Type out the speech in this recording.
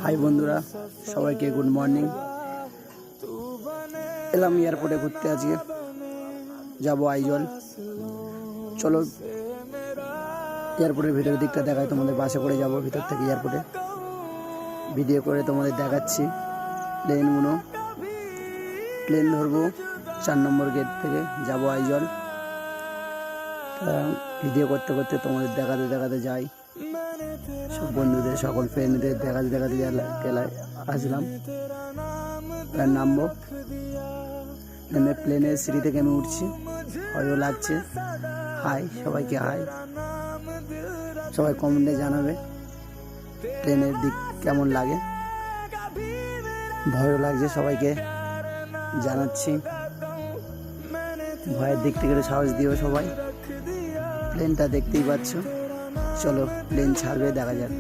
High বন্ধুরা, সবাইকে good morning. এলাম এয়ারপোর্টে ঘুরতে, আজকে যাবো আইজল। চলো এয়ারপোর্টের ভিতরের দিকটা দেখায় তোমাদের। বাসে করে যাবো ভিতর থেকে এয়ারপোর্টে, ভিডিও করে তোমাদের দেখাচ্ছি। প্লেন ধরবো 4 নম্বর গেট থেকে, যাবো আইজল। ভিডিও করতে করতে তোমাদের দেখাতে দেখাতে যাই। সব বন্ধুদের, সকল ফ্রেন্ডদের দেখাতে দেখাতে গেলায় আসলাম। নামবো, নেমে প্লেনের সিঁড়ি থেকে আমি উঠছি। ভয়ও লাগছে। হাই সবাইকে, হাই। সবাই কমেন্টে জানাবে প্লেনের দিক কেমন লাগে। ভয়ও লাগছে, সবাইকে জানাচ্ছি। ভয়ের দিক থেকে সাহস দিও সবাই। প্লেনটা দেখতেই পাচ্ছ। চলো প্লেন ছাড়বে, দেখা যাক।